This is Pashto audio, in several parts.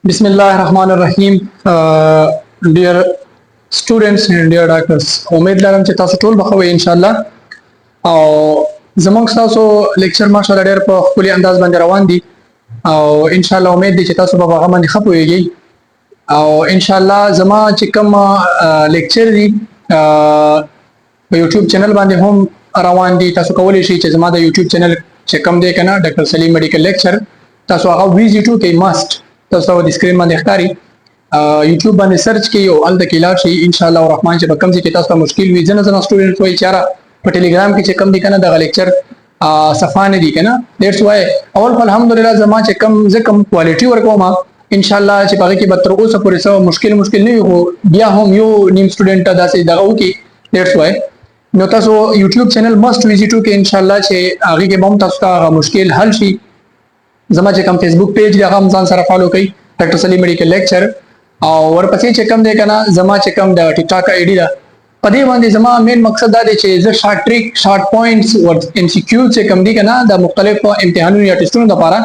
बिस्मिल्लाहिर्रहमानिर्रहीम। Dear students and dear doctors, उम्मीद लरम چې تاسو ټول بخوي ان شاء الله. او زموږ تاسو لیکچر ماشاءالله ډېر په خپل انداز باندې روان دي او ان شاء الله امید دي چې تاسو به هغه باندې خپويږئ او ان شاء الله زما چې کوم لیکچر دي په یوټیوب چینل باندې هم روان دي. تاسو کولی شئ چې زما د یوټیوب چینل چې کوم دی کنه ډاکټر سلیم میډیکل لیکچر تاسو هغه ویزیټ وکړئ. ماست تاسو د سکرین باندې ښکاری یوټیوب باندې سرچ کړئ او ال د کلار شي ان شاء الله الرحمن چې کوم چې تاسو ته مشکل وي ځنه سټوډنټ وایي چې په ټلګرام کې چې کوم دی کنه د لیکچر صفانه دي کنه دیټس وای اول الحمدلله زما چې کوم زکم کوالټي ورکوم ان شاء الله چې پاره کې به تر اوسه پورې سو مشکل نه وي بیا هم یو نیم سټوډنټ داسې دغه وکي. دیټس وای نو تاسو یوټیوب چینل ماست ویزیټ وکړئ ان شاء الله چې هغه کې هم تاسو ته مشکل حل شي. زما چې کوم فیسبوک پیج دی هغه هم ځان سره فالو کړئ ډاکټر سلیم میډیکل لیکچر او ورپسې چې کوم دی کنه زما چې کوم د ټیک ټاک آی ډی دا په دې باندې زما مین مقصد دا دی چې زه شارټ ټریک شارټ پوینټس ور ام سی کیو چې کوم دی کنه د مختلفو امتحانونو یا ټیسټونو لپاره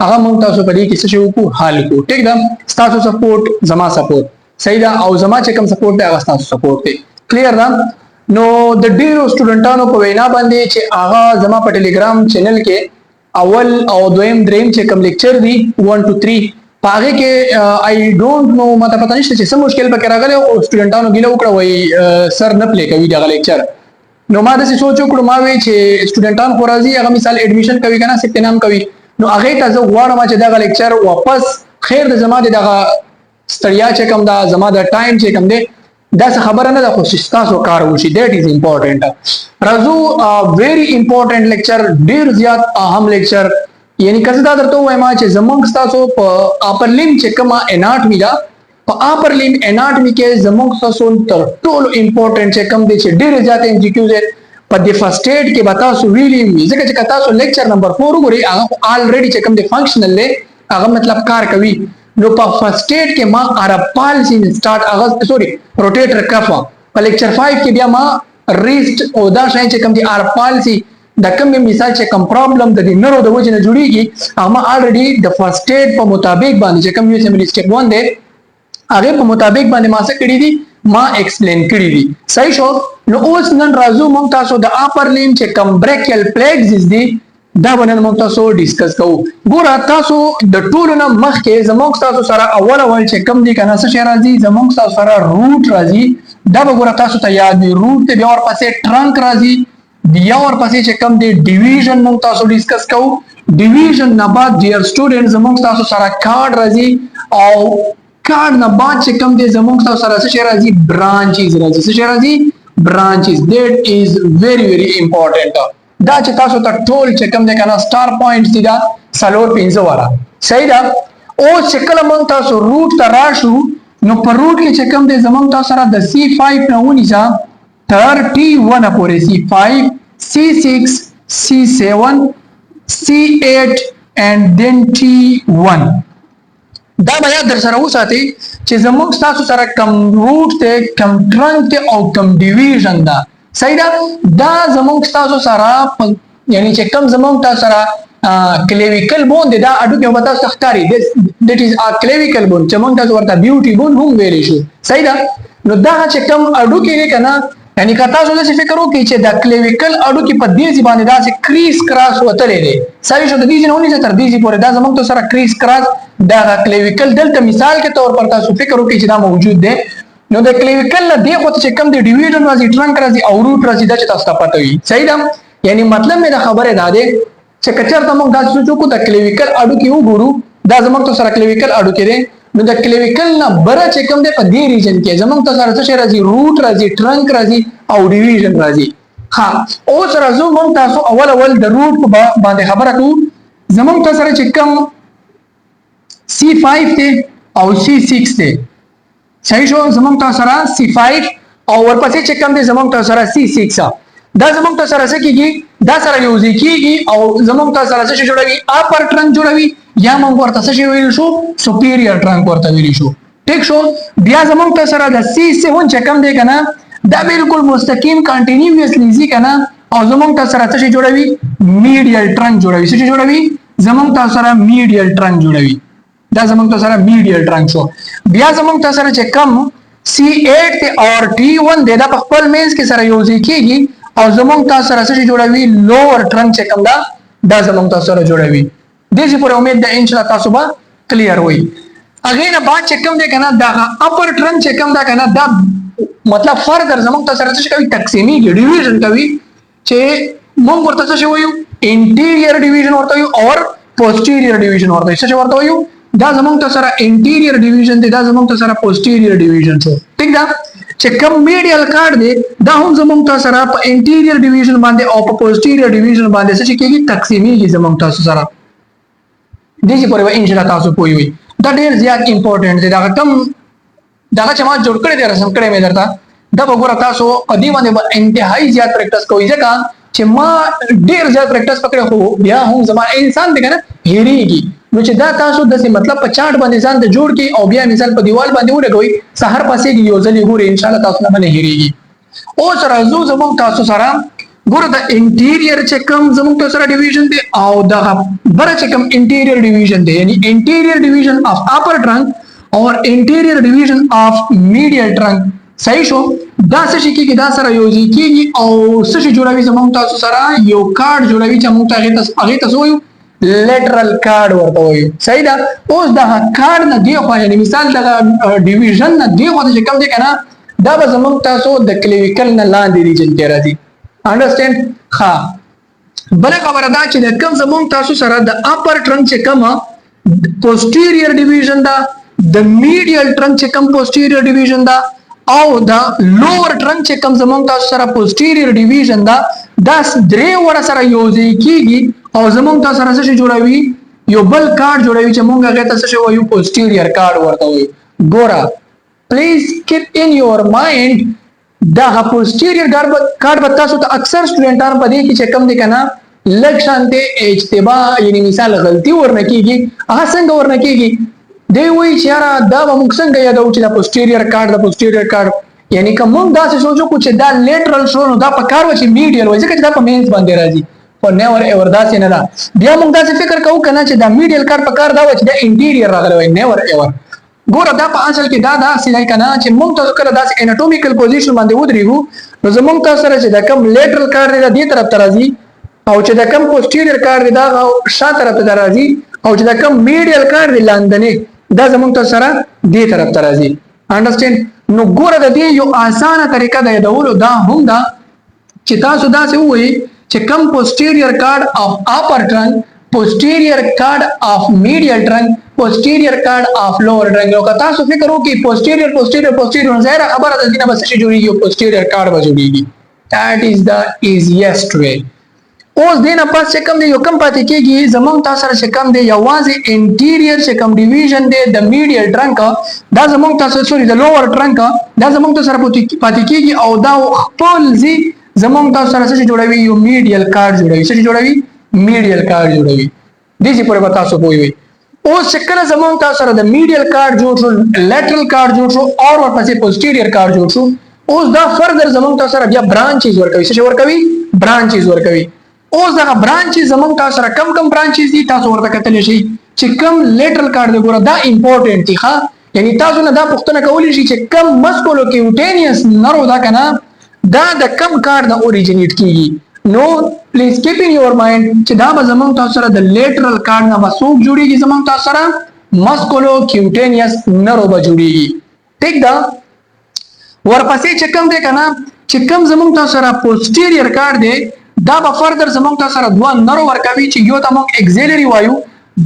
هغه مونږ تاسو په دې کې څه شو کو حل کو. ټیک ده، تاسو سپورټ زما سپورټ صحیح ده او زما چې کوم سپورټ دی هغه تاسو سپورټ دی. کلیر ده؟ نو د ډیرو سټوډنټانو په وینا باندې چې هغه زما په ټلګرام چینل کې اول او دویم دریم چې کوم لیکچر دی 1 2 3 پاګه کې آی ډونټ نو ماته پته نشته چې څه مشکل پکې راغلی او سټوډنټانو ګیله وکړه وای سر نه پلی کوي دا لیکچر. نو ما د سوچ وکړو ما وی چې سټوډنټان خو راځي هغه مثال اډمیشن کوي کنه سپت نام کوي نو هغه ته زه غواړم چې دا لیکچر واپس خیر د زما دغه ستړیا چې کوم دا زما د ټایم چې کوم دی دا خبره نه ده خو تاسو کار وشي. دیٹ از امپورټنٹ. راځو ویری امپورټنٹ لیکچر ډیر زیات اهم لیکچر یعنی کله دا درته وایم چې زمونږ تاسو په اپر لیم چې کومه اناټمی دا په اپر لیم اناټمی کې زمونږ تاسو تر ټولو امپورټنٹ چې کوم دي چې ډیر زیات ام سی کیوز په د فرست ایډ کې به تاسو ویلي ځکه چې تاسو لیکچر نمبر 4 وګورئ هغه الریډي چې کوم دی فنکشنل له هغه مطلب کار کوي. نو په فرست ایډ کې ما عرب پالسی سٹارټ هغه سوري روټیټر کفا په لیکچر 5 کې بیا ما ریست او دا شای چې کوم دی عرب پالسی دا کوم مثال چې کوم پرابلم د نرو د وجه نه جوړیږي هغه الریډي د فرست ایډ په مطابق باندې چې کوم یو سیمبل سټیپ 1 دی هغه په مطابق باندې ما څه کړی دي ما ایکسپلین کړی دي. صحیح شو؟ نو اوس نن راځو موږ تاسو د اپر لیم چې کوم بریکیل پلیکسز دي دا باندې موږ تاسو ډیسکس کوو. ګوره تاسو د ټولو نه مخکې زموږ تاسو سره اول چې کوم دي کنه څه شی راځي زموږ تاسو سره روټ راځي دا وګوره تاسو ته یاد وي روټ ته بیا ورپسې ټرنک راځي بیا ورپسې چې کوم دی ډیویژن موږ تاسو ډیسکس کوو. ډیویژن نه بعد ډیر سټوډنټ زموږ تاسو سره کارډ راځي او کارډ نه بعد چې کوم دی زموږ تاسو سره څه شی راځي برانچز راځي. څه شی راځي؟ برانچز. دیٹ از ویری ویری امپورټنٹ. دا چې تاسو ته ټول چې کوم دی کنه سٹار پوینټس دي دا سلور 15 واره صحیح ده. او چې کله موږ تاسو روټ ته راشو نو په روټ کې چې کوم دی زموږ تاسو سره د C5 نه ونیسه تر T1 پورې C5 C6 C7 C8 and then T1 دا بیا در سره وساتئ چې زموږ تاسو سره کم روټ ته کم ټرنک ته او کم ډیویژن ده صحیح ده. دا زموږ تاسو سره یعنی چې کم زموږ تاسو سره کلیویکل بون دی دا اډو کې وتا ښکاری دیٹ از ا کلیویکل بون چې موږ تاسو ورته بیوټي بون هم ویلی شو صحیح ده. نو دا چې کم اډو کې کنه یعنی که تاسو د فکر وکړئ چې د کلیویکل اډو کې په دې ځبانه داسې کریس کراس وتلې دي صحیح شو د دې نه ونی تر دې پورې دا زموږ سره کریس کراس دا کلیویکل دلته مثال کې تور پر تاسو فکر وکړئ چې دا موجود دی. نو د کلیویکل نه دی خو چې کم دی ډیویژن راځي ټرنک راځي او روټ راځي دا چې تاسو ته پته وي صحیح ده. یعنی مطلب مې دا خبره ده چې کچرته موږ دا سوچو کو د کلیویکل اډو کې وګورو دا زموږ سره کلیویکل اډو کې دی نو د کلیویکل نه بره چې کوم دی په دې ریجن کې زموږ سره څه راځي روټ راځي ټرنک راځي او ډیویژن راځي. ها اوس راځو موږ تاسو اول د روټ باندې خبره کوو. زموږ سره چې کوم C5 ته او C6 ته صحیح شو زموږ سره C5 او ورپسې چې کوم دی زموږ سره C6 دا زموږ سره څه کیږي دا سره یوځي کیږي او زموږ سره څه جوړوي اپر ټرنک جوړوي یا موږ ورته څه ویل شو سپیریور ټرنک ورته ویل شو. ټیک شو. بیا زموږ سره د C7 چې کوم دی کنه دا بالکل مستقیم کنټینیوسلی ځي کنه او زموږ سره څه جوړوي میډیل ټرنک جوړوي. څه جوړوي؟ زموږ سره میډیل ټرنک جوړوي. دا زمونږ ته سره میډیل ټرنک شو. بیا زمونږ ته سره چې کم C8 ته اور T1 دی دا په خپل مینس کې سره یوځای کیږي او زمونږ ته سره څه جوړوي لوور ټرنک چې کم دا زمونږ ته سره جوړوي. دې چې پورې امید ده ان شاء الله تاسو به کلیر وي. هغه نه بعد چې کم دی کنه دا اپر ټرنک چې کم دا کنه دا مطلب فردر زمونږ ته سره څه کوي تقسیمي ډیویژن کوي چې موږ ورته څه وایو انټیریयर ډیویژن ورته وایو او پوسټیریयर ډیویژن ورته څه ورته وایو. دا زمونږ ته سره انټیریयर ډیویژن دی دا زمونږ ته سره پوسټیریयर ډیویژن شو. ټیک ده چې کم میډیل کارډ دی دا هم زمونږ ته سره په انټیریयर ډیویژن باندې او په پوسټیریयर ډیویژن باندې څه کیږي تقسیمیږي زمونږ تاسو سره. دې چې پورې ان شاء الله تاسو پوي وي دا ډیر زیات امپورټنٹ دی. دا کم دا چې ما جوړ کړی دی رسم کړی مې درته دا وګوره تاسو قدیمه باندې انتهایی زیات پریکټس کوئ ځکه چې ما ډیر زیات پریکټس پکړې خو بیا هم زما انسان دی کنه هېریږي. نو چې دا تاسو د مطلب په چارت باندې ځان ته جوړ کی او بیا مثال په دیوال باندې ولګوي سحر پاسې یو ځلې ګوري ان شاء الله تاسو نه باندې هېریږي. او سره زموږ تاسو سره ګوره د انټیریयर چې کوم زموږ تاسو سره ډیویژن دی او دا بره چې کوم انټیریयर ډیویژن دی یعنی انټیریयर ډیویژن اف اپر ټرنک او انټیریयर ډیویژن اف میډیل ټرنک. صحیح شو. دا څه شي کېږي دا سره یوځای کېږي او څه شي جوړوي زموږ تاسو سره یو کارډ جوړوي چې موږ هغې ته وایو لیټرل کارډ ورته وایو. صحیح ده. اوس دغه کارډ نه دی خوا یعنی مثال دغه ډیویژن نه دی خوا چې کوم دی کنه دا به زموږ تاسو د کلیویکل نه لاندې ریجن کې راځي. انډرسټینډ. ها بل خبره دا چې د کوم زموږ تاسو سره د اپر ټرنک چې کوم پوسټیریयर ډیویژن دا د میډیل ټرنک چې کوم پوسټیریयर ډیویژن دا او دا لوور ټرنک چې کوم زموږ تاسو سره پوسټیریयर ډیویژن دا دا درې وړه سره یوځای کیږي او زموږ تاسو سره څه جوړوي یو بل کارډ جوړوي چې موږ هغه ته څه وایو پوسټیریयर کارډ ورته وایو. ګوره پلیز کیپ ان یور مایند دا پوسټیریयर کارډ به تاسو ته اکثر سټوډنټان په دې کې چې کم دي کنه لږ شانته اجتباع یعنی مثال غلطي ورنه کیږي هغه څنګه ورنه کیږي دی وی چې یاره دا به موږ څنګه یادو چې دا پوسټیریयर کارډ یعنی که موږ داسې سوچو کو چې دا لیټرل شو نو دا په کار و چې میډیل وای ځکه چې دا په مینس باندې راځي او نیور ایور داسې نه ده. بیا موږ داسې فکر کوو کنه چې دا میډیل کارډ په کار دا و چې دا انټیریयर راغلی وای نیور ایور. ګوره دا په اصل کې دا داسې دی کنه چې موږ تاسو کله داسې انټومیکل پوزیشن باندې ودرېږو نو زموږ تاسو سره چې دا کم لیټرل کارډ دی دا دې طرف ته راځي او چې دا کم پوسټیریयर کارډ دی دا شا طرف ته راځي او چې دا کم میډیل کارډ دی لاندې دا زموږ تاسو سره دې طرف ته راځي. انډرسټینډ. نو ګوره د دې یو اسانه طریقه د یادولو دا هم دا چې تاسو داسې وایي چې کم پوسټیریयर کارډ اف اپر ټرنک posterior card of medial trunk posterior card of lower trunk. او که تاسو فکر وکړئ posterior ظاهره خبره ده دینه بس شي جوړیږي posterior card به جوړیږي. that is the easiest way. اوس دینه پس چې کوم دی یو کم پاتې کېږي زمونږ تاسو سره چې کوم دی یوازې انټیریयर چې کوم ډیویژن دی د میډیل ټرنک دا زمونږ تاسو سوري د لوور ټرنک دا زمونږ تاسو سره پاتې کېږي او دا خپل زی زمونږ تاسو سره څه جوړوي یو میډیل کارډ جوړوي. څه جوړوي میډیل کارډ جوړوي. دې چې پورې تاسو پوي اوس چې کله زمونږ تاسو سره د میډیل کارډ جوړ شو لیټرل کارډ جوړ شو او ورپسې posterior کارډ جوړ شو اوس دا فردر زمونږ تاسو سره بیا برانچز ورکوي. څه ورکوي برانچز ورکوي. اوس دا برانچز زمونږ تاسو سره کم برانچز دي تاسو ورته کتلی شي چې کم لیټرل کارډ دی ګوره دا امپورټنٹ دی ښه یعنی تاسو نه دا پوښتنه کولی شي چې کم مسکولوکیوټینیوس نرو دا کنه دا د کم کارډ نه اوریجینیټ کیږي. نو پلیز کیپ ان یور مایند چې دا به زمونږ تاسو سره د لیټرل کارډ نه مسوک جوړیږي زمونږ تاسو سره مسکولوکیوټینیوس نرو به جوړیږي. ٹھیک ده. ورپسې چې کم دی کنه چې کم زمونږ تاسو سره posterior کارډ دی دا به فردر زمونږ تاسو سره دوه نرو ورکوي چې یو ته مونږ اگزیلری وایو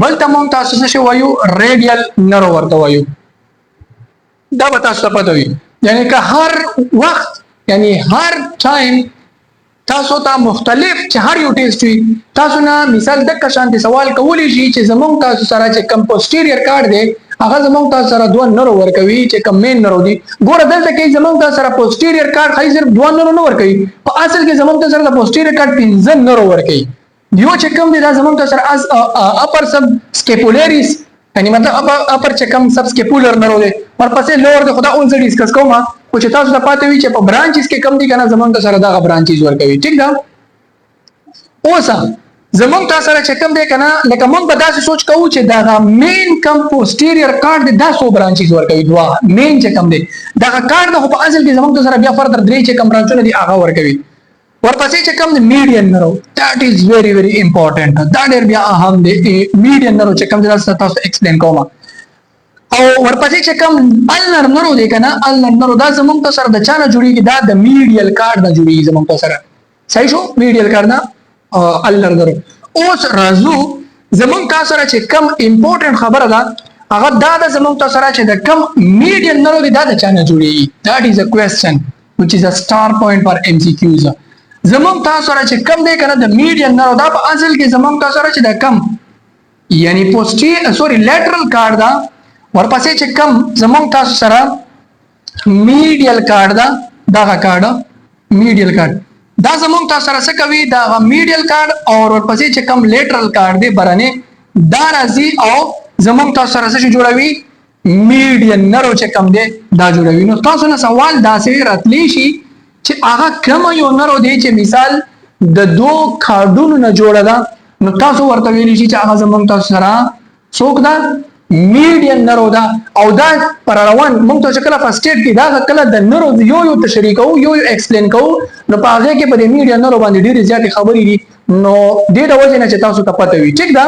بل ته مونږ تاسو څه وایو ریډیال نرو ورته وایو. دا به تاسو ته پته وي یعنی که هر وخت یعنی هر ټایم تاسو ته مختلف چې هر یو ټیسټ وي تاسو نه مثال د شانتي سوال کولی شي چې زمونږ تاسو سره چې کم posterior کارډ دی هغه زمونږ تاسو سره دوه نرو ورکوي چې کم مین نرو دي. ګوره دلته کې زمونږ تاسو سره posterior کارډ خای صرف دوه نرو نه ورکوي په اصل کې زمونږ تاسو سره د posterior کارډ 15 نرو ورکوي. یو چې کم دی دا زمونږ تاسو سره اپر سب سکیپولیریس یعنی مطلب اپر چې کم سب سکیپولر نرو دی ورپسې لوور دی خدا اون څه ډیسکس کوم او چې تاسو ته پاتې وي چې په برانچز کې کم دي کنه زمونږ تاسو سره دا برانچز ورکوي. ٹھیک ده. اوس زمونږ تاسو سره چې کوم دی کنه لکه مونږ به داسې سوچ کوو چې دا مین کم پوسټیریئر کارډ دی دا سو برانچز ورکوي دوا مین چې کوم دی دا کارډ د په اصل کې زمونږ سره بیا فردر درې چې کوم برانچونه دي هغه ورکوي ورپسې چې کوم دی میډین نرو that is very very important دا ډېر بیا اهم دی میډین نرو چې کوم دی تاسو ایکسپلین کوم او ورپسې چې کوم النر نرو دی کنه النر نرو دا زمونږ سره د چانه جوړیږي دا د میډیل کارډ نه جوړیږي زمونږ سره صحیح شو میډیل کارډ نه النر نرو اوس راځو زمونږ تاسو سره چې کوم امپورټنت خبره ده هغه دا د زمونږ تاسو سره چې د کوم میډیل نرو دی دا د چانه جوړیږي that is a question which is a star point for MCQs زمونږ تاسو سره چې کوم دی کنه د میډیل نرو دا په اصل کې زمونږ تاسو سره چې د کوم یعنی لیټرل کارډ دا ورپسې چې کوم زمونږ تاسو سره میډیل کارډ دا کارډ میډیل کارډ دا زمونږ تاسو سره څه کوي دا میډیل کارډ او ورپسې چې کوم لیټرل کارډ دی برانه دا راځي او زمونږ تاسو سره څه جوړوي میډین نرو چې کوم دی دا جوړوي نو تاسو نه سوال داسې راتلی شي چې هغه کوم یو نرو دی چې مثال د دوه کارډونو نه جوړه ده نو تاسو ورته ویلی شي چې هغه زمونږ تاسو سره څوک ده میډین نرو ده او دا پر روان موږ ته کله فرست ایډ کې دا کله د نرو یو تشریح کوو یو ایکسپلین کوو نو په هغه کې په دې میډین نرو باندې ډېرې زیاتې خبرې دي نو دې د وجه نه چې تاسو ته پته وي ټیک ده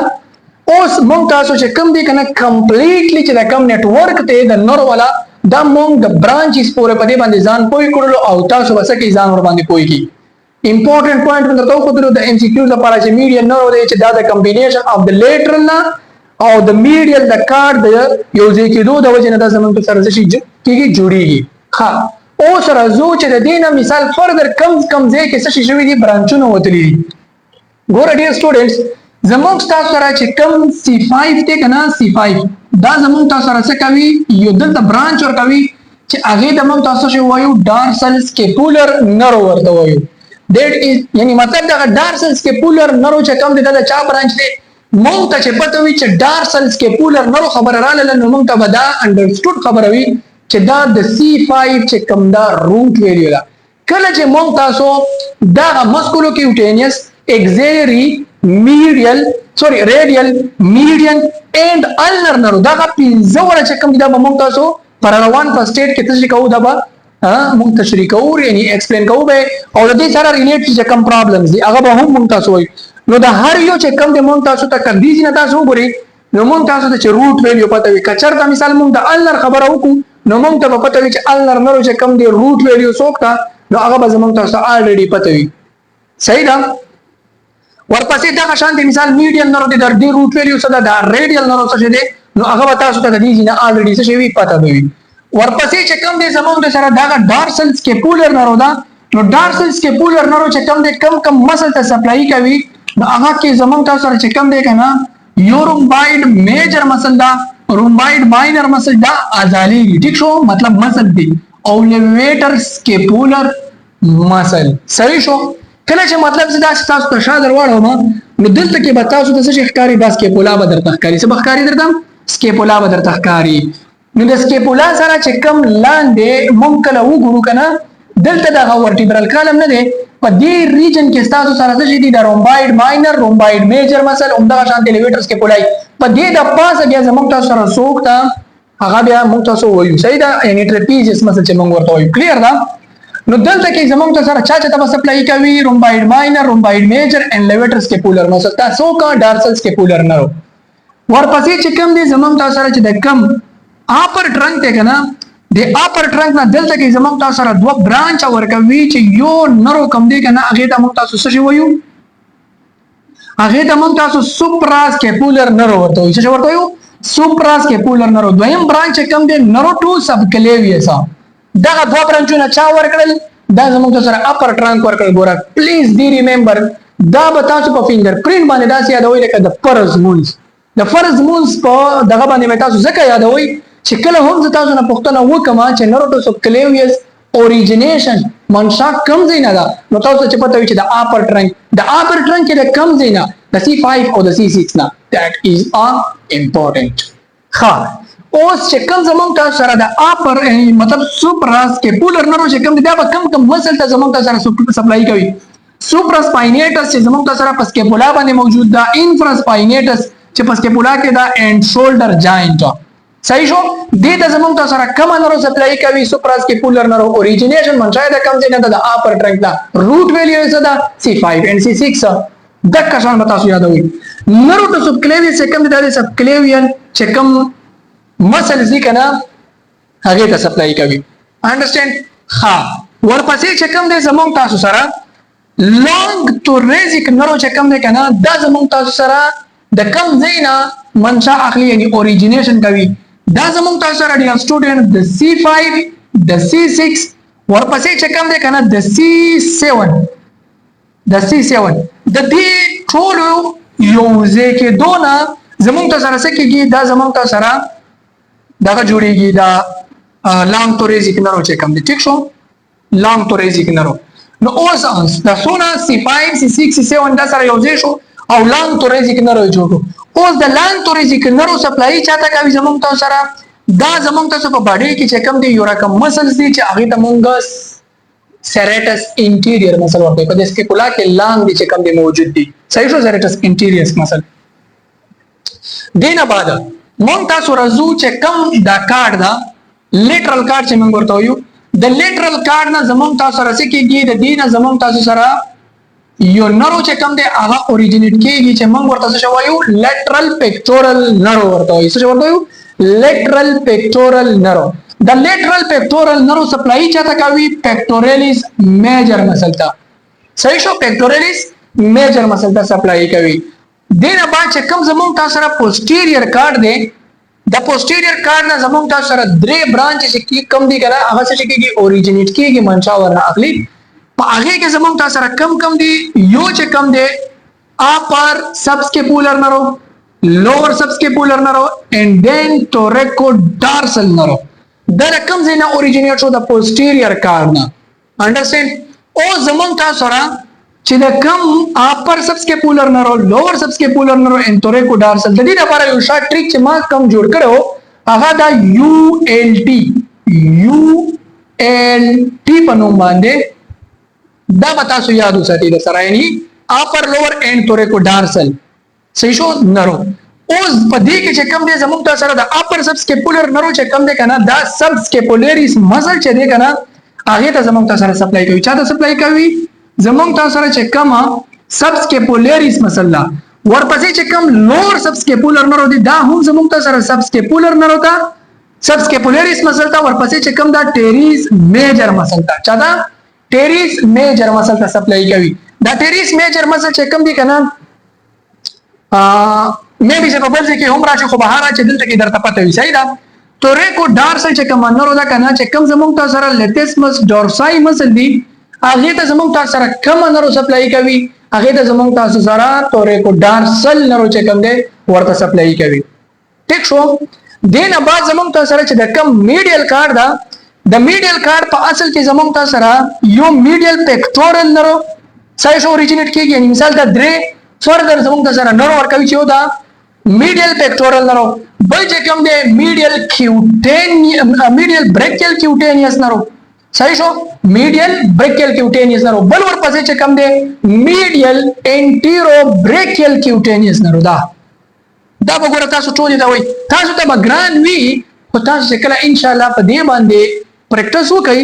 اوس موږ تاسو چې کوم دی کنه کمپلیټلی چې دا کوم نیټورک ته د نرو والا دا موږ د برانچز پورې په دې باندې ځان پوي کړلو او تاسو به څه کې ځان ور باندې پوي کی امپورټنت پوینټ موږ ته خو درو د ام سی کیو لپاره چې میډین نرو دی چې دا د کمبینیشن اف د لیټرل او د میډیل د کارډ د یو ځای کېدو د وجه نه دا زمونږ سره څه کېږي جوړیږي ښه اوس راځو چې د دې نه مثال فردر کم ځای کې څه شوي دي برانچونه وتلي دي ګوره ډیر سټوډنټس زمونږ تاسو سره چې کم C5 دی که نه C5 دا زمونږ تاسو سره څه کوي یو دلته برانچ ورکوي چې هغې ته موږ تاسو څه وایو ډارسل سکیپولر نرو ورته وایو دیټ از یعنی مطلب دغه ډارسل سکیپولر نرو چې کوم دی دا د چا برانچ دی مونږ ته چې پته وي چې ډارسل سکیپولر نرو خبره رااله نو مونږ ته به دا انډرسټوډ خبره وي چې دا د C5 چې کوم دا روټ ویلیو ده کله چې مونږ تاسو دا مسکولو کیوټینیس اگزیلری ریډیل میډین اینڈ النر نرو دا پنځه وړه چې کوم دا به مونږ تاسو پر روان په سټیټ کې تشریح کوو دا به مونږ تشریح کوو یعنی ایکسپلین کوو به او د دې سره ریلیټ چې کوم پرابلمز دي هغه به هم مونږ تاسو وایو نو د هر یو چې کوم د مونږ تاسو ته کندیز نه تاسو وګورئ نو مونږ تاسو ته چې روټ ویلیو پته وي کچر ته مثال مونږ د النر خبره وکړو نو مونږ ته پته وي چې النر نرو چې کوم دی روټ ویلیو څوک تا نو هغه به زمونږ تاسو الریډي پته وي صحیح ده ورپسې دا شان دی مثال میډیل نرو دی در دی روټ ویلیو څه ده ریډیل نرو څه دی نو هغه تاسو ته د دې نه الریډي څه وی پته وي ورپسې چې کوم دی زمونږ سره دا ډارسل سکیپولر نرو ده نو ډارسل سکیپولر نرو چې کوم دی کم مسل ته سپلای کوي نو هغه کې زمونږ تاسو سره چې کوم دی کنه یو رومباید میجر مسل دا رومباید ماینر مسل دا ازالی ٹھیک شو مطلب مسل دی او لیویټر سکیپولر مسل صحیح شو کله چې مطلب زدا تاسو ته شاده وړم نو دلته کې به تاسو د څه ښکاری دا سکیپولا به درته ښکاری څه ښکاری درته سکیپولا به درته ښکاری نو د سکیپولا سره چې کوم لاندې مونږ کله وګورو کنه دلته دا ورټیبرال کالم نه دی په دې ریجن کې تاسو سره څه دي د رومباید ماینر رومباید میجر مسل عمدہ شان لیویټرز کې پولای په دې د پاسه بیا زموږ تاسو سره څوک تا هغه بیا موږ تاسو وایو صحیح ده یعنی ټریپیزیس مسل چې موږ ورته وایو کلیر ده نو دلته کې زموږ تاسو سره چا ته سپلای کوي رومباید ماینر رومباید میجر اینڈ لیویټرز کې پولر مسل تاسو کا ډارسلز کې پولر نرو ورپسې چې کوم دي زموږ تاسو سره چې د کم اپر ټرنک ته کنه د اپر ټرنک نه دلته کې زموږ تاسو سره دوه برانچ ورکوي چې یو نرو کم دی کنه هغه ته موږ تاسو څه وایو هغه ته موږ تاسو سوپرا سکیپولر نرو ورته وایو څه ورته وایو سوپرا سکیپولر نرو دویم برانچ کم دی نرو ټو سب کلیویسا دا دوه برانچونه چا ورکړل دا زموږ تاسو سره اپر ټرنک ورکړل ګوره پلیز دی ریمبر دا به تاسو په فینګر پرینټ باندې داسې یادوي لکه د فرض مونز د فرض مونز په دغه باندې تاسو ځکه یادوي چې کله هم تاسو نه پوښتنه وکما چې نروټوس اف کلیویس اوریجینیشن منشا کم زینا دا نو تاسو چې پته وي چې د اپر ټرنک کې د کم زینا د C5 او د C6 نه that is important ها اوس چې کم زمونږ تاسو سره د اپر مطلب سوپرا سکیپولر نرو چې کم دا به کم مسل ته زمونږ تاسو سره سپلای کوي سوپراسپاینیټس چې زموږ ته سره پسکیپولا باندې موجود ده، انفراسپاینیټس چې پسکیپولا کې ده، اینڈ شولډر جاینټ. صحیح شو. دې ته زموږ ته سره کوم نرو سپلای کوي؟ سوپراسکیپولر نرو. اوریجینیشن منشأ د کوم ځای نه ده؟ د اپر ټرنک ده. روټ ویلیو څه ده؟ C5 and C6. دغه شان به تاسو یادوي. نرو ټو سبکلیویس چې کوم دی، سبکلیوین چې کوم مسلز دي کنه هغه ته سپلای کوي. انډرسټاند؟ ها. ورپسې چې کوم دی زموږ تاسو سره لانګ توریزیک نرو چې کوم دی کنه دا زموږ تاسو سره د کوم ځای نه منشأ اخلي، یعنی اوریجینیشن کوي. دا زموږ تاسو سره ډیر سټوډنټ د C5 د C6 ورپسې چې کوم دی کنه د C7 د دې ټولو یو ځای کې دونه زموږ ته سره څه کېږي؟ دا زموږ ته سره دغه جوړیږي دا لانګ توریزیک نرو چې کوم دی. ټیک شو. لانګ توریزیک نرو. نو اوس دا سونه C5 C6 C7 دا سره یو ځای شو او لانګ توریزیک نرو جوړو. اوس د لانګ توریزیک نرو سپلای چاته کوي زموږ ته سره؟ دا زموږ ته په باډي کې چې کوم دی یو رقم مسلز دي چې هغه ته مونږ سیریټس انټیریور مسل ورته په دې سکیپولا کې لاندې چې کوم دی موجود دي. صحیح شو. سیریټس انټیریور مسل. دینه بعد مونږ تاسو راځو چې کوم دا کارت دا لیټرل کارت چې مونږ ورته وایو، د لیټرل کارت نه زموږ تاسو سره څه کېږي؟ د دینه زموږ تاسو سره یو نرو چې کوم دی هغه اوریجینیټ کېږي چې مونږ ورته څه وایو؟ لیټرل پیکټورل نرو ورته وایو. څه ورته وایو؟ لیټرل پیکټورل نرو. د لیټرل پیکټورل نرو سپلای چاته کوي؟ پیکټوریلیس میجر مسل ته. صحیح شو. پیکټوریلیس میجر مسل ته سپلای کوي. دینه بعد چې کوم زموږ تاسو سره پوسټیریور کارت دی، د پوسټیریور کارت نه زموږ تاسو سره درې برانچ چې کوم دی کنه هغه څه کېږي؟ اوریجینیټ کېږي، منشأ ورنه اخلي. په هغه کې زموږ تاسو سره کم دی؟ یو چې کم دی اپر سبسکیپولر نرو، لوور سبسکیپولر نرو اینڈ دین توریکوډارسل نرو. دا کوم ځای نه اوریجینیټ شو؟ د پوسټیریور کارت نه. انډرسټاند؟ او زموږ تاسو سره چې د کوم اپر سبسکیپولر نرو، لوور سبسکیپولر نرو اینڈ توریکوډارسل، د دې لپاره یو شارټ ټریک چې ما کوم جوړ کړو هغه دا ULT په نوم باندې دا به تاسو یاد وساتئ د سره، یعنی اپر لوور اینڈ توریکوډارسل. صحیح شو. نرو. اوس په دې کې چې کوم دی زموږ تاسو سره د اپر سبسکیپولر نرو چې کوم دی کنه دا سبسکیپولیریس مسل چې دی کنه هغه ته زموږ تاسو سره سپلای کوي. چا ته سپلای کوي؟ زموږ تاسو سره چې کوم سبسکیپولیریس مسل لا. ورپسې چې کوم لوور سبسکیپولر نرو دی دا هم زموږ تاسو سره سبسکیپولر نرو ته سبسکیپولیریس مسل ته. ورپسې چې کوم دا ټیریس میجر مسل ته چا دا ټیریس میجر مسل ته سپلای کوي. دا ټیریس میجر مسل چې کوم دی کنه مې به په بل ځای کې هم راشي خو بهاره چې دلته کې درته پته وي. صحیح ده. توریکوډارسل چې کوم نرو ده کنه چې کوم زموږ تاسو سره لیتسمس ډورسای مسل دی هغه ته زموږ تاسو سره کوم نرو سپلای کوي؟ هغه ته زموږ تاسو سره توریکوډارسل نرو چې کوم دی ورته سپلای کوي. ټیک شو. دینه بعد زموږ تاسو سره چې د کوم میډیل کارت ده، د میډیل کارت په اصل کې زموږ تاسو سره یو میډیل پیکټورل نرو صحیح شو اوریجینیټ کېږي. یعنی مثال دا درې فردر زموږ تاسو سره نرو ورکوي چې یو دا میډیل پیکټورل نرو، بل چې کوم دی میډیل بریکیل کیوټینیس نرو. صحیح شو. میډیل بریکیل کیوټینیس نرو. بل ورپسې چې کوم دی میډیل انټیرو بریکیل کیوټینیس نرو. دا وګوره تاسو ټول دا وایي تاسو ته ګران وی خو تاسو کله ان شاء الله په دې باندې پریکټیس وکړئ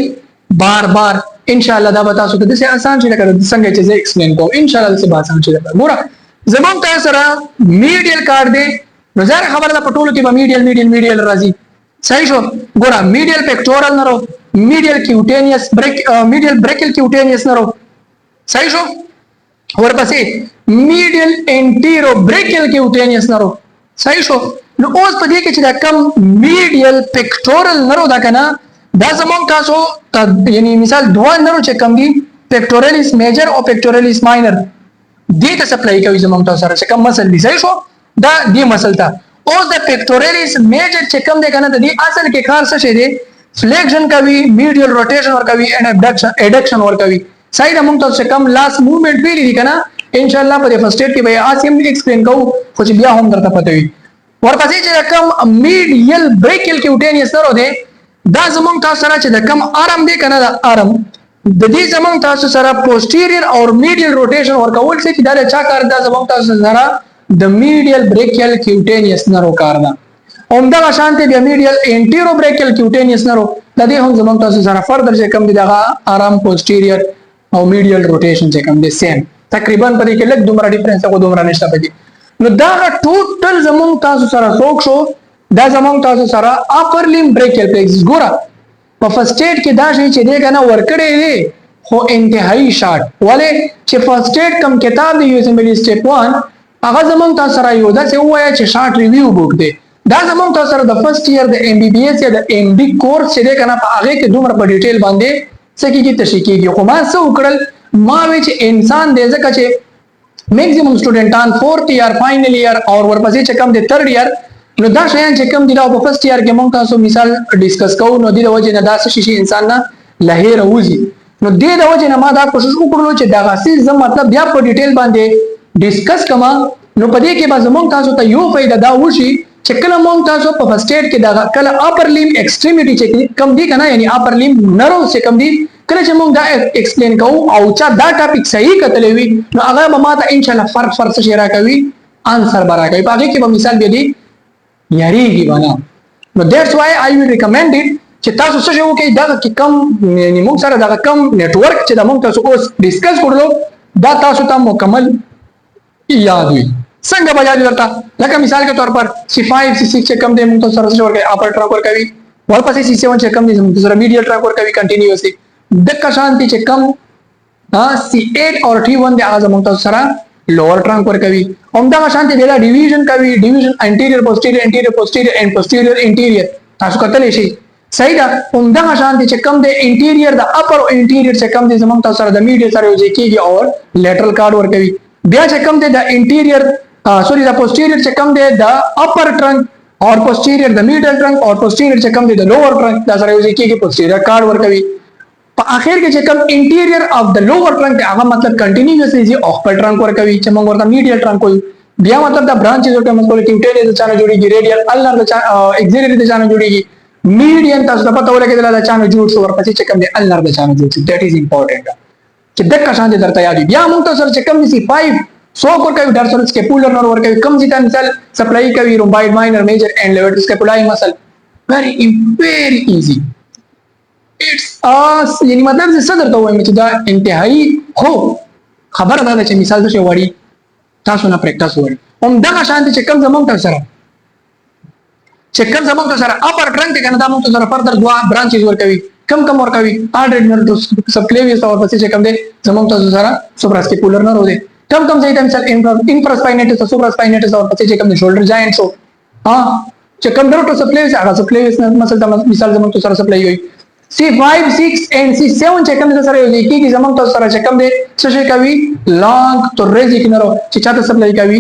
بار بار ان شاء الله دا به تاسو ته د آسان شي لکه څنګه چې زه ایکسپلین کوم ان شاء الله د آسان شي لکه ګوره زموږ تاسو سره میډیل کارت دی نو زه خبره ده په ټولو کې به میډیل راځي. صحیح شو. ګوره میډیل پیکټورل نرو، میډیل کیوټینیس میډیل بریکل کیوټینیس نرو. صحیح شو. ورپسې میډیل انټیرو بریکل کیوټینیس نرو. صحیح شو. نو اوس په دې کې چې دا کم میډیل پیکټورل نرو دا کنه دا زموږ تاسو یعنی مثال دوه نرو چې کم دي پیکټوریلیس میجر او پیکټوریلیس ماینر دې ته سپلای کوي زموږ تاسو سره چې کم مسل دي. صحیح شو. دا دې مسل ته اوس د پیکټوریلیس میجر چې کم دی کنه د دې اصل کې کار څه شي دی؟ فلیکشن کوي، میډیل روټیشن ور کوي اینڈ ایډکشن ور کوي. صحیح ده. موږ تاسو کم لاس موومېنټ پیری دي کنه ان شاء الله په فرست ایډ کې به اسیم ایکسپلین کوو خو چې بیا هم درته پته وي. ورپسې چې کم میډیل بریکل کیوټینیس نرو دی دا زموږ تاسو سره چې د کم ارم دی کنه دا ارم د دې زمونږ تاسو سره پوسټیریور او میډیل روټیشن ورکول چې دا چا کار دا زمونږ تاسو سره د میډیل بریکیل کیوټینیوس نرو کار ده. همدغه شانته بیا میډیل انټیرو بریکیل کیوټینیوس نرو د دې هم زمونږ تاسو سره فردر چې کوم دی دغه آرام پوسټیریور او میډیل روټیشن چې کوم دی سیم تقریبا په دې کې لږ دومره ډیفرنس او دومره نشته پکې. نو دا ټوټل زمونږ تاسو سره څوک شو دا زمونږ تاسو سره اپر لیم بریکیل پلیکسس. ګوره په فرست ایډ کې دا شی چې دی کنه ورکړی دی خو انتهایی شارټ ولې چې فرست ایډ کم کتاب دی یوزمبلی سټیپ 1 هغه زمونږ تاسو سره یو دا څه وایا چې شارټ ریویو بوک دی. دا زمونږ تاسو سره د فرست ایئر د ام بی بی ایس یا د ام ډي کورس چې دی کنه په هغه کې دومره په ډیټیل باندې څه کېږي تشریح کېږي. خو ما څه وکړل ما وی چې انسان دی ځکه چې میکسیمم سټوډنټان 4th ایئر فائنل ایئر او ورپسې چې کم دی 3rd ایئر نو دا شیان چې کم دی دا په فرست ایئر کې مونږ تاسو مثال ډیسکس کوو نو د وجه نه دا شي انسان نه لهیر وځي. نو د وجه نه ما دا کوشش وکړو چې دا غاسي زم مطلب بیا په ډیټیل باندې ډیسکس کما. نو په دې کې به زمونږ تاسو ته یو فائدہ دا وشي چې کله مونږ تاسو په فرست ایډ کې دا کله اپر لیم ایکستریمیټی چې کم دی کنه یعنی اپر لیم نرو چې کم دی کله چې مونږ دا ایکسپلین کوو او چا دا ټاپک صحیح کتلې وي نو هغه به ماته ان شاء الله فرق څه راکوي انسر برا کوي. په هغه کې به مثال به دی یریږي ونه. نو دیټس وای آی ویل ریکمند اټ چې تاسو څه شو کې دا کې کم یعنی موږ سره دا کم نت ورک چې دا موږ تاسو اوس ډیسکس کړلو دا تاسو ته مکمل یاد وي. څنګه به یاد ورته لکه مثال کے طور پر C5 C6 چې کم دی موږ تاسو سره څه ورکړي اپر ټراک ورکوي ورپسې C7 چې کم دی موږ سره میډیل ټراک ورکوي کنټینیوسلی د کشانتی چې کم C8 او T1 دی هغه موږ تاسو سره لوور ټرانک ورکوي. همدغه شانتي دا ډیویژن کوي ډیویژن انټیریور پوسټیریور اینڈ پوسټیریور انټیریور تاسو کتلی شي صحیح ده. همدغه شانتي چې کم دی انټیریور د اپر او انټیریور چې کم دی زموږ تاسو سره د میډیل سره یو ځای کیږي او لیټرل کارډ ورکوي. بیا چې کم دی د انټیریور سوري د پوسټیریور چې کم دی د اپر ټرانک او پوسټیریور د میډل ټرانک او پوسټیریور چې کم دی د لوور ټرانک دا سره یو ځای کیږي پوسټیریور کارډ ورکوي. په اخر کې چې کوم انټیریور اف د لوور ټرانک هغه مطلب کنټینیوسلی دی او خپل ټرانک ورکوي چې موږ ورته میډیل ټرانک کوي. بیا مطلب دا برانچز او مسکول کیوټینیوس د چانه جوړیږي ریډیال النر د چانه ایگزیلری د چانه جوړیږي میډیان تاسو ته پته ولګیدل دا چانه جوړ شو ورپسې چې کوم دی النر د چانه جوړ شو. دیٹ از امپورټنٹ چې دغه شان دي درته یادي. بیا موږ تاسو چې کوم دي 5 سو ورکوي ډارسل سکیپولر نور ورکوي کوم ځای مثال سپلای کوي رومباید ماینر میجر اینڈ لیویټ سکیپولای مسل very easy. اټس یعنی مطلب څه درته وایم چې دا انتهایی خو خبره ده چې مثال څه وړي تاسو نه پریکټیس وړي هم دغه شانتي چې کوم زمونږ تاسو سره اپر ټرنک کنه دا موږ سره فردر دوا برانچز ورکوي کم ورکوي آلریډ نرو سب کلیویس او پسې چې کوم دي زمونږ تاسو سره سوپراسکیپولر نرو دي کم ځای ته مثال انفراسپاینیټس او سوپراسپاینیټس او پسې چې کوم شولډر جاینټ شو چې کوم درو سب کلیویس هغه سب کلیویس مثال زمونږ تاسو سره سپلای وي. C5 6 and C7 چې کوم د سره یو ځای کېږي زمونږ تاسو سره چې کوم دی څه شي کوي لانګ توریزیک نرو چې چاته سپلای کوي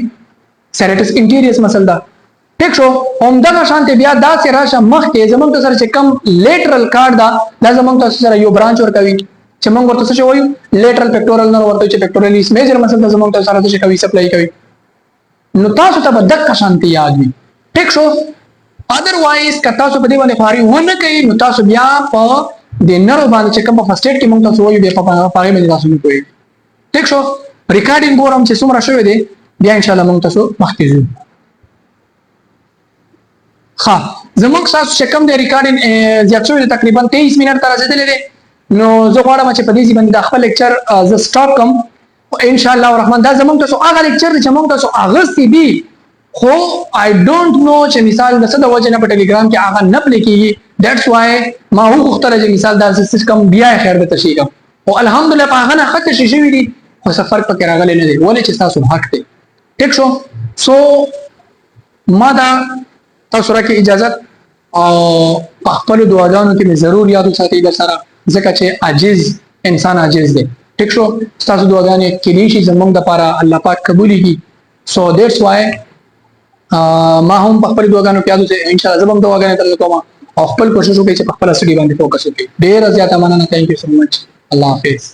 سیریټس انټیریس مسل دا ټیک شو. همدغه شانتي بیا دا سره راشه مخ کې زمونږ تاسو سره چې کوم لیټرل کارډ دا زمونږ تاسو سره یو برانچ ورکوي چې موږ ورته څه وایو لیټرل پیکټورل نرو ورته چې پیکټورالیس میجر مسل دا زمونږ تاسو سره څه کوي سپلای کوي. نو تاسو ته دغه شانتي یاد وي ټیک شو. otherwise کتا سو په دې باندې خاري ونه کوي نو تاسو بیا په د نرو باندې چې کوم په فرست ایډ کې موږ تاسو وایو بیا په هغه باندې تاسو نه کوي ټیک شو. ریکارډینګ ګورم چې څومره شوی دی بیا ان شاء الله موږ تاسو مخکې ځو. ها زموږ تاسو چې کوم د ریکارډینګ زیات شوی تقریبا 23 منټ تر رسیدلې دی نو زه غواړم چې په دې باندې د خپل لیکچر ز سٹاپ کوم ان شاء الله الرحمن. دا زموږ تاسو هغه لیکچر چې موږ تاسو اغستی دی خو I don't know چې مثال د څه د وجه نه په ټلیګرام کې هغه نه پلی کېږي. دیټس وای ما وغوښتل چې مثال دا سیستم بیا خیر به تشریح کوم او الحمدلله په هغه نه خط شي وی دي خو سفر پکې راغلی نه دی ولې چې تاسو حق دی ټیک شو. سو ما دا تاسو راکې اجازه او په خپل دعاګانو کې مې ضرور یاد وساتئ در سره ځکه چې عاجز انسان عاجز دی ټیک شو. تاسو دعاګانې کېدای شي زموږ دپاره الله پاک قبول کړي. سو دیټس وای ما هم په خپل دعاګانو کې یادو چې ان شاء الله زبم دعاګانې تر کوم او خپل کوشش وکړئ چې په خپل سټډي باندې فوکس وکړئ. ډېر زیاته مننه. ثانک یو سو مچ. الله حافظ.